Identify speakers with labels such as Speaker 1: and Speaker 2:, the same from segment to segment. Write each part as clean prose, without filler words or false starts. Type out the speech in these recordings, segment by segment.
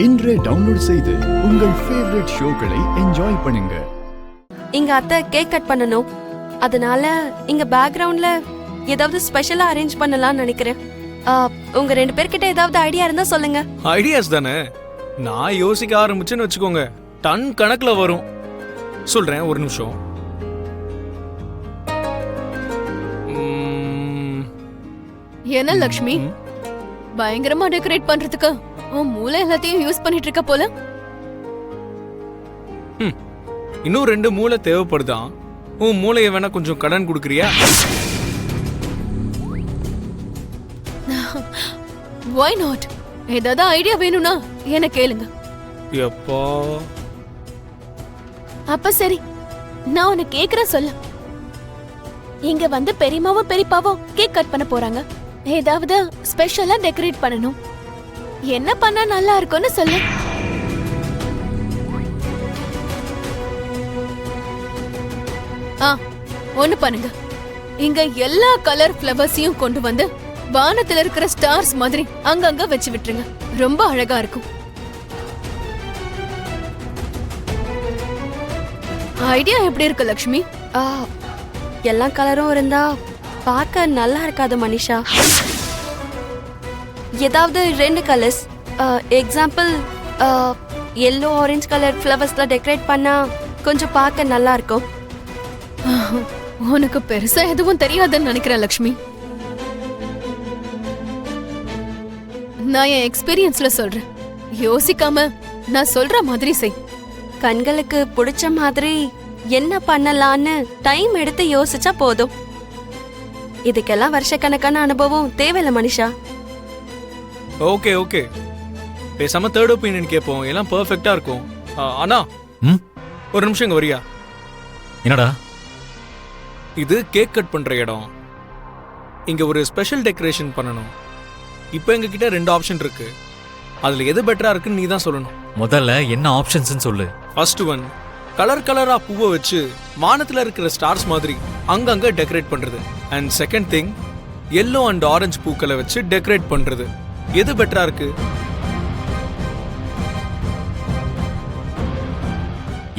Speaker 1: இன்றே டவுன்லோட் செய்து உங்கள் ஃபேவரட் ஷோக்களை என்ஜாய் பண்ணுங்க.
Speaker 2: இங்க அத்தை கேக் கட் பண்ணணும், அதனால இங்க பேக்ரவுண்ட்ல ஏதாவது ஸ்பெஷலா அரேஞ்ச் பண்ணலாம்னு நினைக்கிறேன். உங்க 2 பேர்கிட்ட ஏதாவது ஐடியா இருந்தா சொல்லுங்க.
Speaker 3: ஐடியாஸ் தானே, நான் யோசிக்க ஆரம்பிச்சேன்னு வச்சுக்கோங்க டன் கணக்குல வரும். சொல்றேன், ஒரு நிமிஷம்.
Speaker 4: என்ன லக்ஷ்மி, பயங்கரமா டெக்கரேட் பண்றதுக்கு உன் மூளை எல்லாத்தையும் யூஸ் பண்ணிட்டு இருக்க போல.
Speaker 3: இன்னும் 2 மூளை தேவைப்படுதான். உன் மூளையை வேணா கொஞ்சம் கடன் கொடுக்குறியா?
Speaker 4: Why not? ஏதாவது ஐடியா வேணும்னா என்ன கேளுங்க.
Speaker 3: எப்பா
Speaker 4: அப்ப சரி, நான் உன்னை கேக்குறேன் சொல்லு. இங்க வந்து பெரியமாவும் பெரியப்பாவும் கேக் கட் பண்ண போறாங்க. ஏதாவது ஸ்பெஷலா டெக்கரேட் பண்ணணும். என்ன பண்ணா நல்லா இருக்கும்னு சொல்லு. ஒண்ணு பண்ணுங்க, இங்க எல்லா கலர் ஃப்ளவர்ஸையும் கொண்டு வந்து வானத்துல இருக்கிற ஸ்டார்ஸ் மாதிரி அங்கங்க வச்சு விட்டுருங்க. ரொம்ப அழகா இருக்கும். ஐடியா எப்படி இருக்கு லக்ஷ்மி?
Speaker 2: எல்லா கலரும் இருந்தா பார்க்க நல்லா இருக்காது மனிஷா. ஏதாவது 2 colours, example yellow orange colour ஃப்ளவர்ஸ்ல டெக்கரேட் பண்ணா கொஞ்சம் பார்க்க நல்லா இருக்கும்.
Speaker 4: உனக்கு பெருசா எதுவும் தெரியாதுன்னு நினைக்கிறேன் லக்ஷ்மி. நான் என் எக்ஸ்பீரியன்ஸ்ல சொல்றேன், யோசிக்காம நான் சொல்ற மாதிரி செய்.
Speaker 2: கண்களுக்கு பிடிச்ச மாதிரி என்ன பண்ணலான்னு டைம் எடுத்து யோசிச்சா போதும். இதுக்கெல்லாம் வருஷக்கணக்கான அனுபவம் தேவையில்ல மனிஷா.
Speaker 3: ஓகே ஓகே, பேசாம தேர்ட் ஒப்பீனியன் கேட்போம், எல்லாம் பெர்ஃபெக்ட்டா இருக்கும். அண்ணா, ஒரு நிமிஷம் இங்க வரியா?
Speaker 5: என்னடா
Speaker 3: இது? கேக் கட் பண்ற இடம். இங்க ஒரு ஸ்பெஷல் டெக்கரேஷன் பண்ணணும். இப்போ எங்க கிட்ட 2 ஆப்ஷன் இருக்கு. அதுல எது பெட்டரா இருக்குன்னு நீ தான் சொல்லணும்.
Speaker 5: முதல்ல என்ன ஆப்ஷன்ஸ்னு சொல்லு.
Speaker 3: ஃபர்ஸ்ட் ஒன், கலர் கலரா பூவை வச்சு வானத்துல இருக்கிற ஸ்டார்ஸ் மாதிரி அங்கங்க டெக்கரேட் பண்றது. And second thing, yellow and orange பூக்களை வச்சு டெக்கரேட் பண்றது. எது பெட்டரா இருக்கு?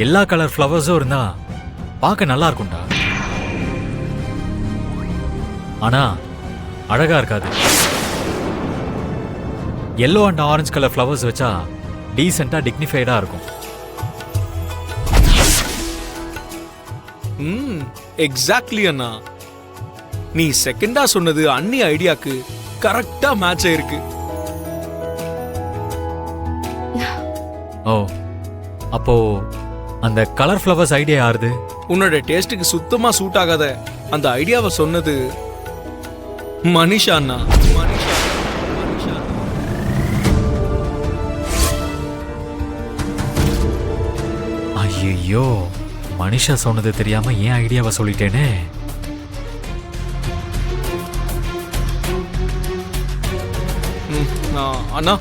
Speaker 5: எல்லா கலர் ஃப்ளவர்ஸும் இருந்தா பார்க்க நல்லா இருக்கும்டா, ஆனா அழகா இருக்காது. Yellow and orange colour flowers வச்சா டீசெண்டா டிக்னிஃபைடா இருக்கும்.
Speaker 3: எக்ஸாக்ட்லி அண்ணா, நீ செகண்டா சொன்னது அன்னி ஐடியாக்கு கரெக்டா மேட்ச் ஆயிருக்கு.
Speaker 5: ஓ, அப்போ அந்த கலர் ஃப்ளவர்ஸ் ஐடியா யாருது?
Speaker 3: உன்னோட டேஸ்டுக்கு சுத்தமா சூட் ஆகாத அந்த ஐடியாவை சொன்னது மனிஷா அண்ணா.
Speaker 5: ஐயோ, மனிஷா சொன்னது தெரியாம ஏன் ஐடியாவை சொல்லிட்டேனே.
Speaker 3: அண்ணா,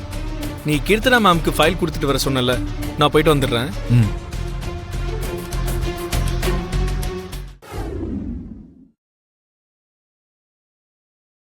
Speaker 3: நீ கீர்த்தனா மேம்க்கு ஃபைல் கொடுத்துட்டு வர சொன்னல, நான் போயிட்டு வந்துடுறேன்.